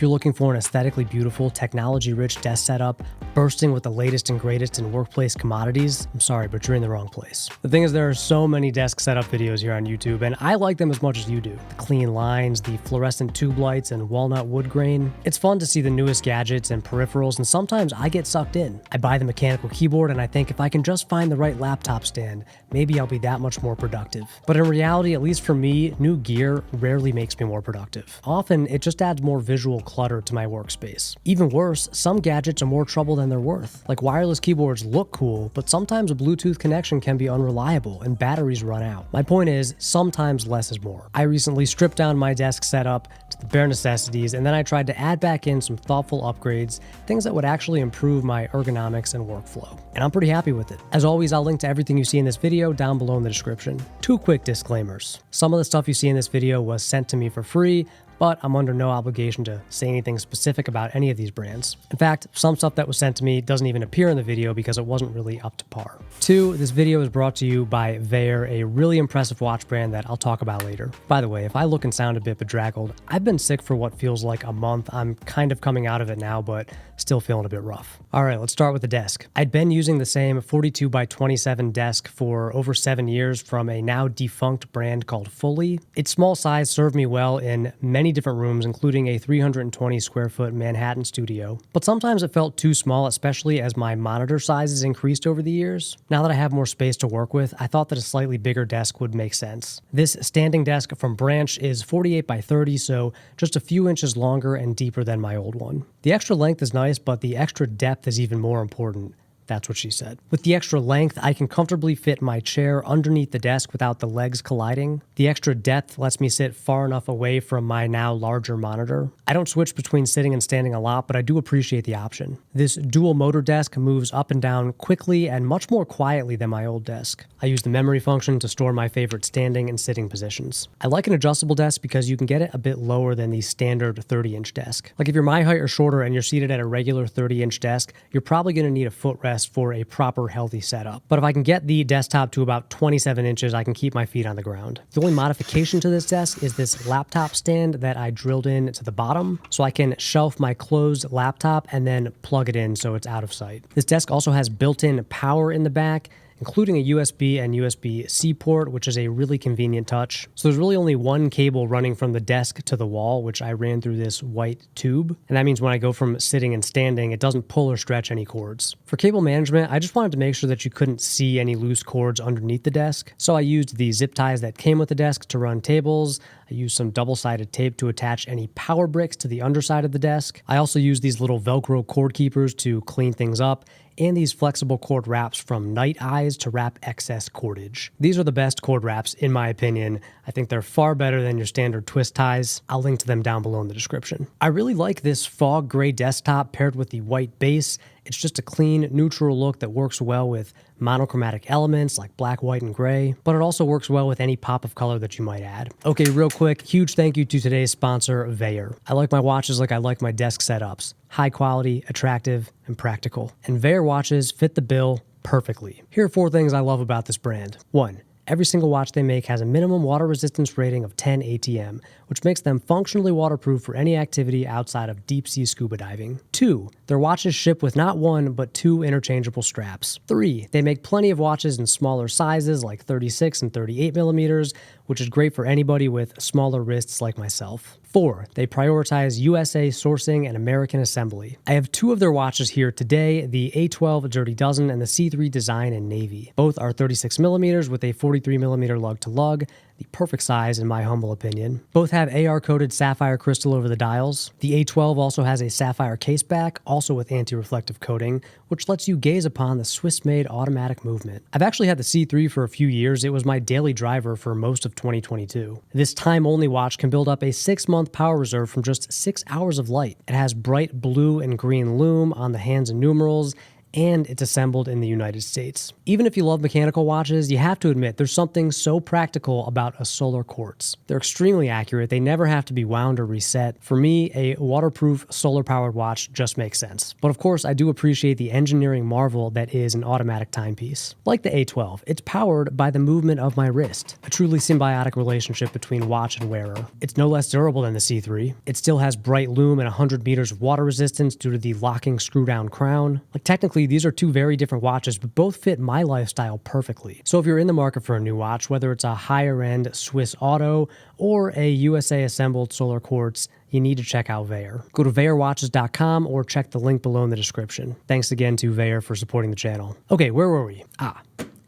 if you're looking for an aesthetically beautiful, technology-rich desk setup, bursting with the latest and greatest in workplace commodities, I'm sorry, but you're in the wrong place. The thing is, there are so many desk setup videos here on YouTube, and I like them as much as you do. The clean lines, the fluorescent tube lights, and walnut wood grain. It's fun to see the newest gadgets and peripherals, and sometimes I get sucked in. I buy the mechanical keyboard, and I think if I can just find the right laptop stand, maybe I'll be that much more productive. But in reality, at least for me, new gear rarely makes me more productive. Often, it just adds more visual clutter to my workspace. Even worse, some gadgets are more trouble than they're worth. Like wireless keyboards look cool, but sometimes a Bluetooth connection can be unreliable and batteries run out. My point is, sometimes less is more. I recently stripped down my desk setup to the bare necessities, and then I tried to add back in some thoughtful upgrades, things that would actually improve my ergonomics and workflow. And I'm pretty happy with it. As always, I'll link to everything you see in this video down below in the description. Two quick disclaimers. Some of the stuff you see in this video was sent to me for free, but I'm under no obligation to say anything specific about any of these brands. In fact, some stuff that was sent to me doesn't even appear in the video because it wasn't really up to par. 2, this video is brought to you by VAER, a really impressive watch brand that I'll talk about later. By the way, if I look and sound a bit bedraggled, I've been sick for what feels like a month. I'm kind of coming out of it now, but still feeling a bit rough. All right, let's start with the desk. I'd been using the same 42x27 desk for over 7 years from a now defunct brand called Fully. Its small size served me well in many different rooms, including a 320 square foot Manhattan studio. But sometimes it felt too small, especially as my monitor sizes increased over the years. Now that I have more space to work with, I thought that a slightly bigger desk would make sense. This standing desk from Branch is 48x30, so just a few inches longer and deeper than my old one. The extra length is nice, but the extra depth is even more important. That's what she said. With the extra length, I can comfortably fit my chair underneath the desk without the legs colliding. The extra depth lets me sit far enough away from my now larger monitor. I don't switch between sitting and standing a lot, but I do appreciate the option. This dual motor desk moves up and down quickly and much more quietly than my old desk. I use the memory function to store my favorite standing and sitting positions. I like an adjustable desk because you can get it a bit lower than the standard 30-inch desk. Like if you're my height or shorter and you're seated at a regular 30-inch desk, you're probably going to need a footrest for a proper healthy setup. But if I can get the desktop to about 27 inches, I can keep my feet on the ground. The only modification to this desk is this laptop stand that I drilled in to the bottom, so I can shelf my closed laptop and then plug it in so it's out of sight. This desk also has built-in power in the back, including a USB and USB-C port, which is a really convenient touch. So there's really only one cable running from the desk to the wall, which I ran through this white tube. And that means when I go from sitting and standing, it doesn't pull or stretch any cords. For cable management, I just wanted to make sure that you couldn't see any loose cords underneath the desk. So I used the zip ties that came with the desk to run tables. I used some double-sided tape to attach any power bricks to the underside of the desk. I also used these little Velcro cord keepers to clean things up, and these flexible cord wraps from Night Eyes to wrap excess cordage. These are the best cord wraps, in my opinion. I think they're far better than your standard twist ties. I'll link to them down below in the description. I really like this fog gray desktop paired with the white base. It's just a clean, neutral look that works well with monochromatic elements like black, white, and gray, but it also works well with any pop of color that you might add. Okay, real quick, huge thank you to today's sponsor, VAER. I like my watches like I like my desk setups. High quality, attractive, and practical. And VAER watches fit the bill perfectly. Here are 4 things I love about this brand. 1. Every single watch they make has a minimum water resistance rating of 10 ATM, which makes them functionally waterproof for any activity outside of deep sea scuba diving. 2, their watches ship with not 1, but 2 interchangeable straps. 3, they make plenty of watches in smaller sizes like 36 and 38 millimeters, which is great for anybody with smaller wrists like myself. 4, they prioritize USA sourcing and American assembly. I have 2 of their watches here today, the A12 Dirty Dozen and the C3 Design in Navy. Both are 36 millimeters with a 43 millimeter lug to lug, the perfect size in my humble opinion. Both have AR-coated sapphire crystal over the dials. The A12 also has a sapphire case back, also with anti-reflective coating, which lets you gaze upon the Swiss-made automatic movement. I've actually had the C3 for a few years. It was my daily driver for most of 2022. This time-only watch can build up a 6-month power reserve from just 6 hours of light. It has bright blue and green lume on the hands and numerals, and it's assembled in the United States. Even if you love mechanical watches, you have to admit there's something so practical about a solar quartz. They're extremely accurate, they never have to be wound or reset. For me, a waterproof solar-powered watch just makes sense. But of course, I do appreciate the engineering marvel that is an automatic timepiece. Like the A12, it's powered by the movement of my wrist, a truly symbiotic relationship between watch and wearer. It's no less durable than the C3. It still has bright lume and 100 meters of water resistance due to the locking screw-down crown. Like technically, these are two very different watches, but both fit my lifestyle perfectly. So if you're in the market for a new watch, whether it's a higher-end Swiss Auto or a USA-assembled solar quartz, you need to check out VAER. Go to VAERWatches.com or check the link below in the description. Thanks again to VAER for supporting the channel. Okay, where were we?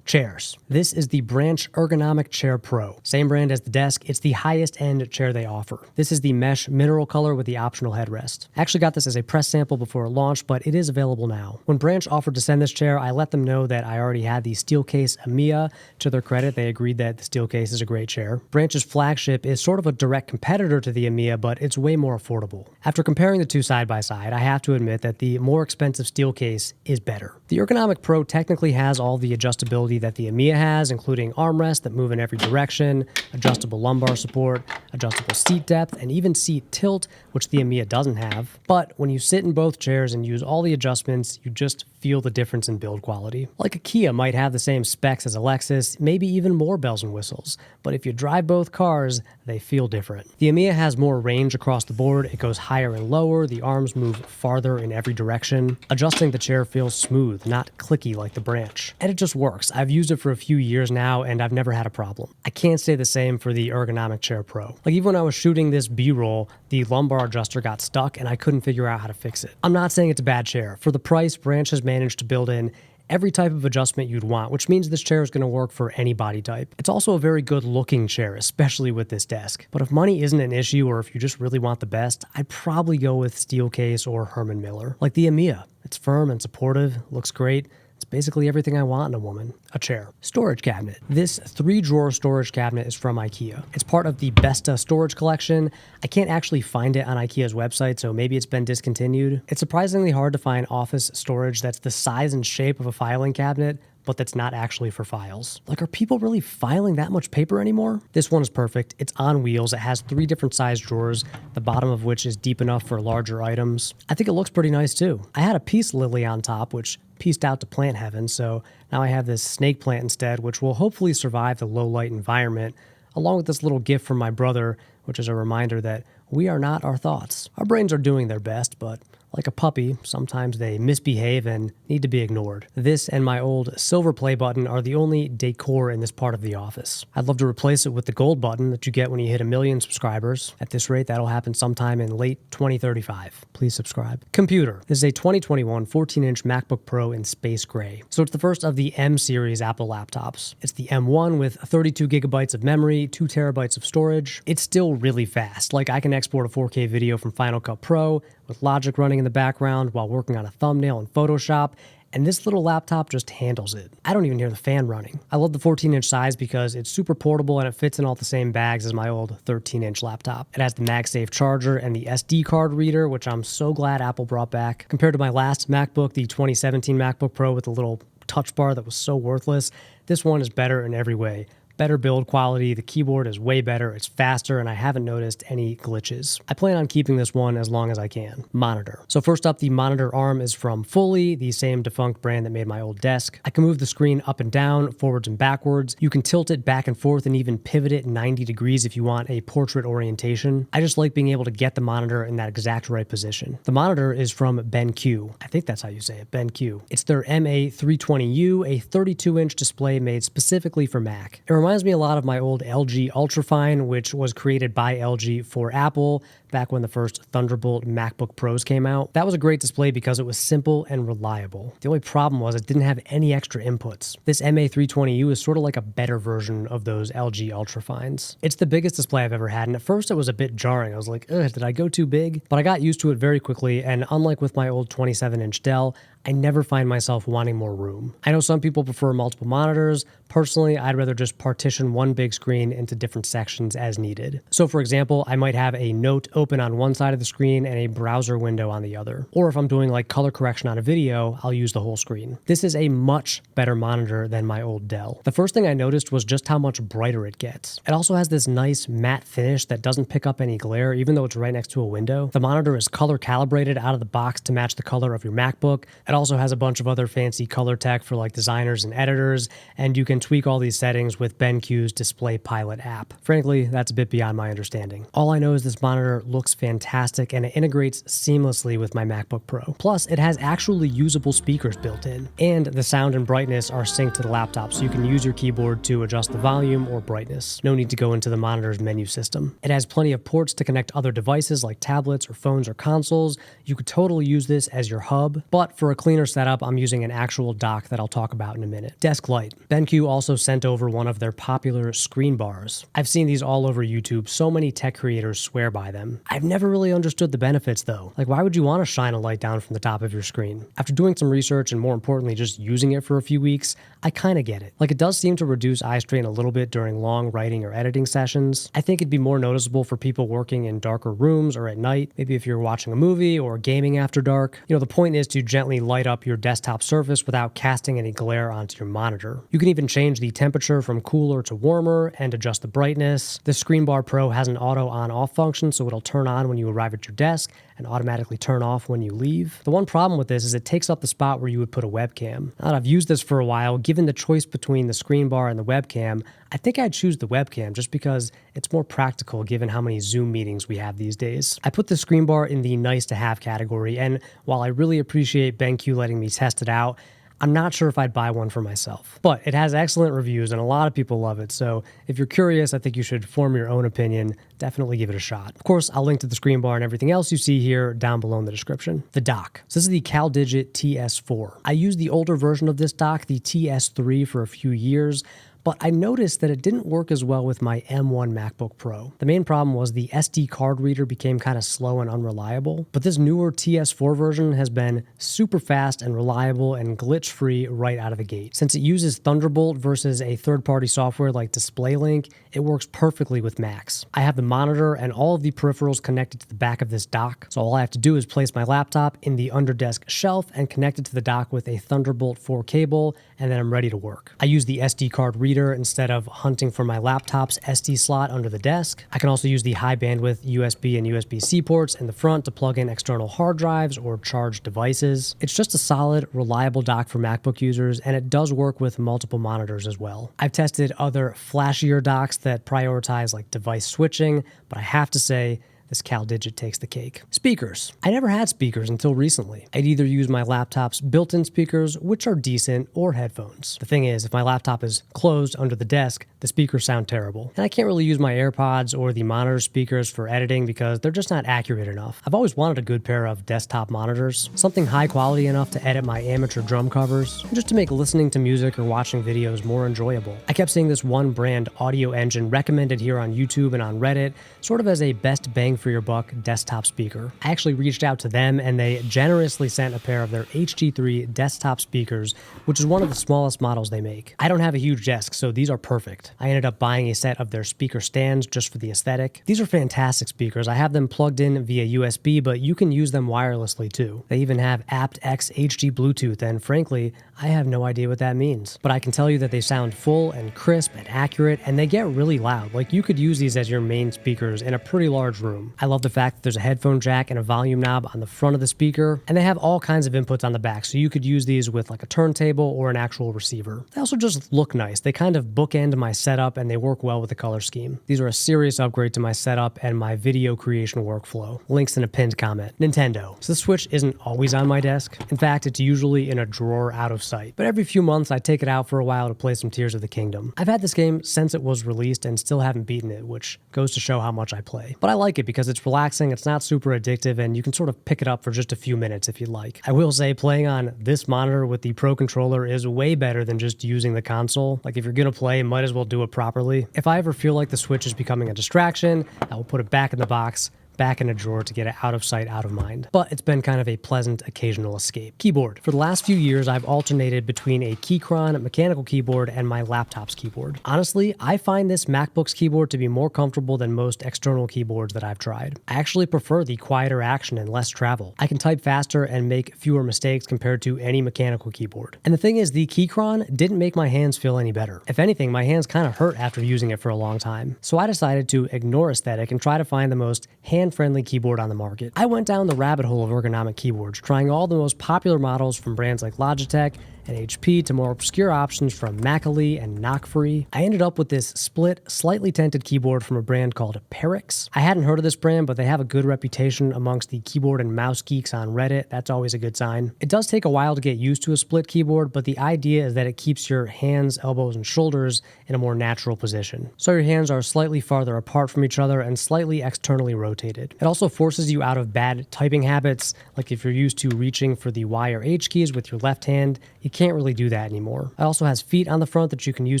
Chairs. This is the Branch Ergonomic Chair Pro. Same brand as the desk, it's the highest end chair they offer. This is the mesh mineral color with the optional headrest. I actually got this as a press sample before it launched, but it is available now. When Branch offered to send this chair, I let them know that I already had the Steelcase EMEA. To their credit, they agreed that the Steelcase is a great chair. Branch's flagship is sort of a direct competitor to the EMEA, but it's way more affordable. After comparing the two side by side, I have to admit that the more expensive Steelcase is better. The Ergonomic Pro technically has all the adjustability that the EMEA has, including armrests that move in every direction, adjustable lumbar support, adjustable seat depth, and even seat tilt, which the EMEA doesn't have. But when you sit in both chairs and use all the adjustments, you just feel the difference in build quality. Like a Kia might have the same specs as a Lexus, maybe even more bells and whistles, but if you drive both cars, they feel different. The EMEA has more range across the board, it goes higher and lower, the arms move farther in every direction. Adjusting the chair feels smooth, not clicky like the Branch. And it just works. I've used it for a few years now and I've never had a problem. I can't say the same for the Ergonomic Chair Pro. Like even when I was shooting this B-roll, the lumbar adjuster got stuck and I couldn't figure out how to fix it. I'm not saying it's a bad chair. For the price, Branch has managed to build in every type of adjustment you'd want, which means this chair is going to work for any body type. It's also a very good looking chair, especially with this desk. But if money isn't an issue or if you just really want the best, I'd probably go with Steelcase or Herman Miller. Like the EMEA. It's firm and supportive, looks great. It's basically everything I want in a woman. A chair. Storage cabinet. This 3-drawer storage cabinet is from IKEA. It's part of the Besta storage collection. I can't actually find it on IKEA's website, so maybe it's been discontinued. It's surprisingly hard to find office storage that's the size and shape of a filing cabinet, but that's not actually for files. Like, are people really filing that much paper anymore? This one is perfect. It's on wheels. It has 3 different size drawers, the bottom of which is deep enough for larger items. I think it looks pretty nice too. I had a peace lily on top, which pieced out to plant heaven, so now I have this snake plant instead, which will hopefully survive the low light environment, along with this little gift from my brother, which is a reminder that we are not our thoughts. Our brains are doing their best, but like a puppy, sometimes they misbehave and need to be ignored. This and my old silver play button are the only decor in this part of the office. I'd love to replace it with the gold button that you get when you hit 1 million subscribers. At this rate, that'll happen sometime in late 2035. Please subscribe. Computer. This is a 2021 14-inch MacBook Pro in space gray. So it's the first of the M series Apple laptops. It's the M1 with 32 gigabytes of memory, 2 terabytes of storage. It's still really fast. Like I can export a 4K video from Final Cut Pro with Logic running in the background while working on a thumbnail in Photoshop, and this little laptop just handles it. I don't even hear the fan running. I love the 14-inch size because it's super portable and it fits in all the same bags as my old 13-inch laptop. It has the MagSafe charger and the SD card reader, which I'm so glad Apple brought back. Compared to my last MacBook, the 2017 MacBook Pro with the little touch bar that was so worthless, this one is better in every way. Better build quality, the keyboard is way better, it's faster, and I haven't noticed any glitches. I plan on keeping this one as long as I can. Monitor. So first up, the monitor arm is from Fully, the same defunct brand that made my old desk. I can move the screen up and down, forwards and backwards. You can tilt it back and forth and even pivot it 90 degrees if you want a portrait orientation. I just like being able to get the monitor in that exact right position. The monitor is from BenQ. I think that's how you say it, BenQ. It's their MA320U, a 32-inch display made specifically for Mac. It reminds me a lot of my old LG Ultrafine, which was created by LG for Apple back when the first Thunderbolt MacBook Pros came out. That was a great display because it was simple and reliable. The only problem was it didn't have any extra inputs. This MA320U is sort of like a better version of those LG Ultrafines. It's the biggest display I've ever had, and at first it was a bit jarring. I was like, ugh, did I go too big? But I got used to it very quickly, and unlike with my old 27-inch Dell, I never find myself wanting more room. I know some people prefer multiple monitors. Personally, I'd rather just partition partition one big screen into different sections as needed. So for example, I might have a note open on one side of the screen and a browser window on the other. Or if I'm doing like color correction on a video, I'll use the whole screen. This is a much better monitor than my old Dell. The first thing I noticed was just how much brighter it gets. It also has this nice matte finish that doesn't pick up any glare even though it's right next to a window. The monitor is color calibrated out of the box to match the color of your MacBook. It also has a bunch of other fancy color tech for like designers and editors, and you can tweak all these settings with BenQ's Display Pilot app. Frankly, that's a bit beyond my understanding. All I know is this monitor looks fantastic and it integrates seamlessly with my MacBook Pro. Plus, it has actually usable speakers built in, and the sound and brightness are synced to the laptop, so you can use your keyboard to adjust the volume or brightness. No need to go into the monitor's menu system. It has plenty of ports to connect other devices like tablets or phones or consoles. You could totally use this as your hub, but for a cleaner setup, I'm using an actual dock that I'll talk about in a minute. Desk light. BenQ also sent over one of their popular screen bars. I've seen these all over YouTube. So many tech creators swear by them. I've never really understood the benefits though. Like, why would you want to shine a light down from the top of your screen? After doing some research and more importantly just using it for a few weeks, I kind of get it. Like, it does seem to reduce eye strain a little bit during long writing or editing sessions. I think it'd be more noticeable for people working in darker rooms or at night, maybe if you're watching a movie or gaming after dark. You know, the point is to gently light up your desktop surface without casting any glare onto your monitor. You can even change the temperature from cooler to warmer and adjust the brightness. The Screen Bar Pro has an auto on-off function, so it'll turn on when you arrive at your desk and automatically turn off when you leave. The one problem with this is it takes up the spot where you would put a webcam. Now that I've used this for a while, given the choice between the screen bar and the webcam, I think I'd choose the webcam just because it's more practical given how many Zoom meetings we have these days. I put the screen bar in the nice to have category, and while I really appreciate BenQ letting me test it out, I'm not sure if I'd buy one for myself. But it has excellent reviews and a lot of people love it, so if you're curious, I think you should form your own opinion. Definitely give it a shot. Of course, I'll link to the screen bar and everything else you see here down below in the description. The dock. So this is the CalDigit TS4. I used the older version of this dock, the TS3, for a few years, but I noticed that it didn't work as well with my M1 MacBook Pro. The main problem was the SD card reader became kind of slow and unreliable, but this newer TS4 version has been super fast and reliable and glitch-free right out of the gate. Since it uses Thunderbolt versus a third-party software like DisplayLink, it works perfectly with Macs. I have the monitor and all of the peripherals connected to the back of this dock, so all I have to do is place my laptop in the under-desk shelf and connect it to the dock with a Thunderbolt 4 cable, and then I'm ready to work. I use the SD card reader instead of hunting for my laptop's SD slot under the desk. I can also use the high bandwidth USB and USB-C ports in the front to plug in external hard drives or charge devices. It's just a solid, reliable dock for MacBook users, and it does work with multiple monitors as well. I've tested other flashier docks that prioritize like device switching, but I have to say, this CalDigit takes the cake. Speakers. I never had speakers until recently. I'd either use my laptop's built-in speakers, which are decent, or headphones. The thing is, if my laptop is closed under the desk, the speakers sound terrible. And I can't really use my AirPods or the monitor speakers for editing because they're just not accurate enough. I've always wanted a good pair of desktop monitors, something high quality enough to edit my amateur drum covers, and just to make listening to music or watching videos more enjoyable. I kept seeing this one brand Audio Engine recommended here on YouTube and on Reddit, sort of as a best bang for your buck desktop speaker. I actually reached out to them and they generously sent a pair of their HG3 desktop speakers, which is one of the smallest models they make. I don't have a huge desk, so these are perfect. I ended up buying a set of their speaker stands just for the aesthetic. These are fantastic speakers. I have them plugged in via USB, but you can use them wirelessly too. They even have aptX HD Bluetooth, and frankly, I have no idea what that means. But I can tell you that they sound full and crisp and accurate, and they get really loud. Like, you could use these as your main speakers in a pretty large room. I love the fact that there's a headphone jack and a volume knob on the front of the speaker, and they have all kinds of inputs on the back, so you could use these with like a turntable or an actual receiver. They also just look nice. They kind of bookend my setup and they work well with the color scheme. These are a serious upgrade to my setup and my video creation workflow. Links in a pinned comment. Nintendo. So the Switch isn't always on my desk. In fact, it's usually in a drawer out of sight. But every few months, I take it out for a while to play some Tears of the Kingdom. I've had this game since it was released and still haven't beaten it, which goes to show how much I play. But I like it because it's relaxing, it's not super addictive, and you can sort of pick it up for just a few minutes if you'd like. I will say playing on this monitor with the Pro Controller is way better than just using the console. Like, if you're gonna play, might as well do it properly. If I ever feel like the Switch is becoming a distraction, I will put it back in the box, back in a drawer to get it out of sight, out of mind. But it's been kind of a pleasant occasional escape. Keyboard. For the last few years, I've alternated between a Keychron mechanical keyboard and my laptop's keyboard. Honestly, I find this MacBook's keyboard to be more comfortable than most external keyboards that I've tried. I actually prefer the quieter action and less travel. I can type faster and make fewer mistakes compared to any mechanical keyboard. And the thing is, the Keychron didn't make my hands feel any better. If anything, my hands kind of hurt after using it for a long time. So I decided to ignore aesthetic and try to find the most hand-friendly keyboard on the market. I went down the rabbit hole of ergonomic keyboards, trying all the most popular models from brands like Logitech and HP to more obscure options from Macally and Knockfree. I ended up with this split, slightly tinted keyboard from a brand called Peripherals. I hadn't heard of this brand, but they have a good reputation amongst the keyboard and mouse geeks on Reddit. That's always a good sign. It does take a while to get used to a split keyboard, but the idea is that it keeps your hands, elbows, and shoulders in a more natural position. So your hands are slightly farther apart from each other and slightly externally rotated. It also forces you out of bad typing habits, like if you're used to reaching for the Y or H keys with your left hand, you can't really do that anymore. It also has feet on the front that you can use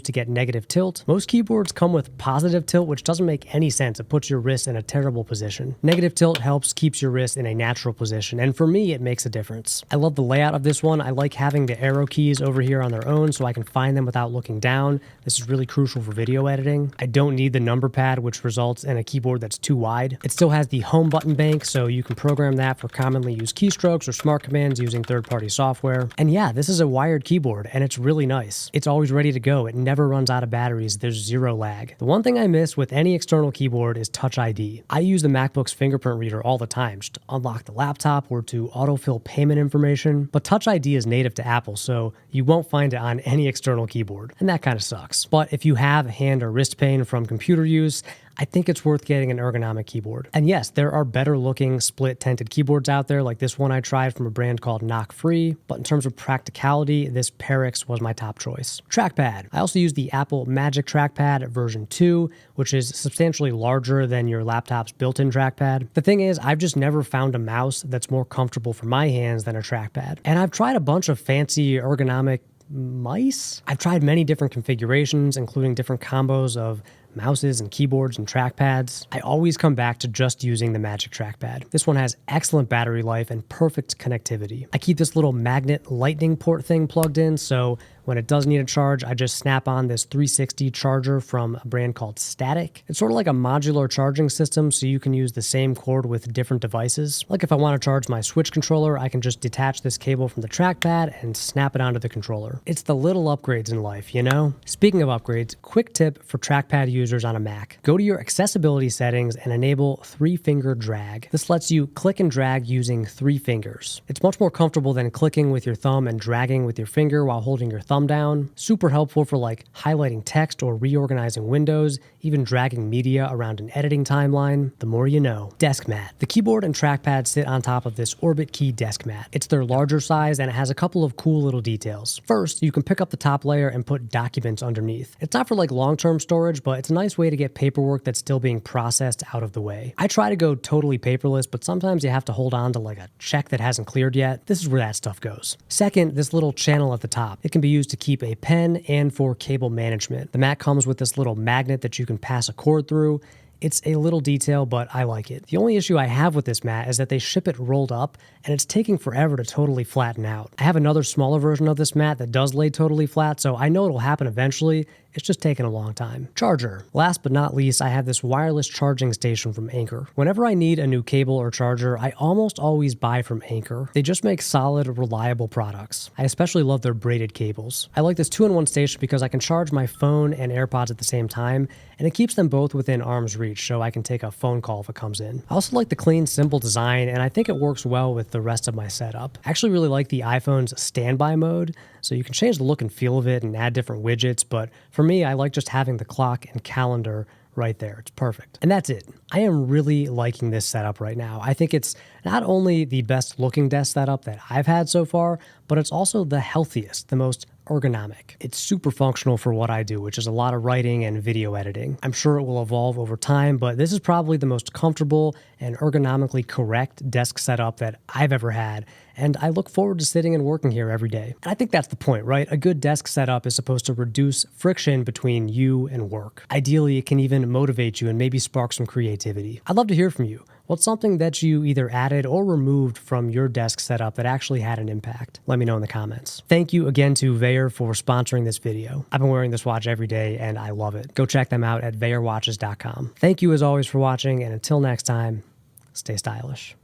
to get negative tilt. Most keyboards come with positive tilt, which doesn't make any sense. It puts your wrist in a terrible position. Negative tilt keeps your wrist in a natural position, and for me, it makes a difference. I love the layout of this one. I like having the arrow keys over here on their own so I can find them without looking down. This is really crucial for video editing. I don't need the number pad, which results in a keyboard that's too wide. It still has the home button bank, so you can program that for commonly used keystrokes or smart commands using third-party software. And yeah, this is a wired keyboard, and it's really nice. It's always ready to go. It never runs out of batteries. There's zero lag. The one thing I miss with any external keyboard is Touch ID. I use the MacBook's fingerprint reader all the time, just to unlock the laptop or to autofill payment information, but Touch ID is native to Apple, so you won't find it on any external keyboard, and that kind of sucks. But if you have hand or wrist pain from computer use, I think it's worth getting an ergonomic keyboard. And yes, there are better looking split tinted keyboards out there, like this one I tried from a brand called Knockfree, but in terms of practicality, this Perix was my top choice. Trackpad. I also use the Apple Magic Trackpad version 2, which is substantially larger than your laptop's built-in trackpad. The thing is, I've just never found a mouse that's more comfortable for my hands than a trackpad. And I've tried a bunch of fancy ergonomic mice. I've tried many different configurations, including different combos of mouses and keyboards and trackpads. I always come back to just using the Magic Trackpad. This one has excellent battery life and perfect connectivity. I keep this little magnet lightning port thing plugged in, so when it does need a charge, I just snap on this 360 charger from a brand called Static. It's sort of like a modular charging system, so you can use the same cord with different devices. Like if I want to charge my Switch controller, I can just detach this cable from the trackpad and snap it onto the controller. It's the little upgrades in life, you know? Speaking of upgrades, quick tip for trackpad users on a Mac. Go to your accessibility settings and enable 3-finger drag. This lets you click and drag using 3 fingers. It's much more comfortable than clicking with your thumb and dragging with your finger while holding your thumb down. Super helpful for like highlighting text or reorganizing windows, even dragging media around an editing timeline. The more you know. Desk mat. The keyboard and trackpad sit on top of this Orbit Key desk mat. It's their larger size and it has a couple of cool little details. First, you can pick up the top layer and put documents underneath. It's not for like long-term storage, but it's a nice way to get paperwork that's still being processed out of the way. I try to go totally paperless, but sometimes you have to hold on to like a check that hasn't cleared yet. This is where that stuff goes. Second, this little channel at the top. It can be used to keep a pen and for cable management. The mat comes with this little magnet that you can pass a cord through. It's a little detail, but I like it. The only issue I have with this mat is that they ship it rolled up, and it's taking forever to totally flatten out. I have another smaller version of this mat that does lay totally flat, so I know it'll happen eventually. It's just taking a long time. Charger. Last but not least, I have this wireless charging station from Anker. Whenever I need a new cable or charger, I almost always buy from Anker. They just make solid, reliable products. I especially love their braided cables. I like this 2-in-1 station because I can charge my phone and AirPods at the same time, and it keeps them both within arm's reach, so I can take a phone call if it comes in. I also like the clean, simple design, and I think it works well with the rest of my setup. I actually really like the iPhone's standby mode, so you can change the look and feel of it and add different widgets, but for me, I like just having the clock and calendar right there. It's perfect. And that's it. I am really liking this setup right now. I think it's not only the best looking desk setup that I've had so far, but it's also the healthiest, the most ergonomic. It's super functional for what I do, which is a lot of writing and video editing. I'm sure it will evolve over time, but this is probably the most comfortable and ergonomically correct desk setup that I've ever had, and I look forward to sitting and working here every day. And I think that's the point, right? A good desk setup is supposed to reduce friction between you and work. Ideally, it can even motivate you and maybe spark some creativity. I'd love to hear from you. What's something that you either added or removed from your desk setup that actually had an impact? Let me know in the comments. Thank you again to VAER for sponsoring this video. I've been wearing this watch every day and I love it. Go check them out at VAERWatches.com. Thank you as always for watching, and until next time, stay stylish.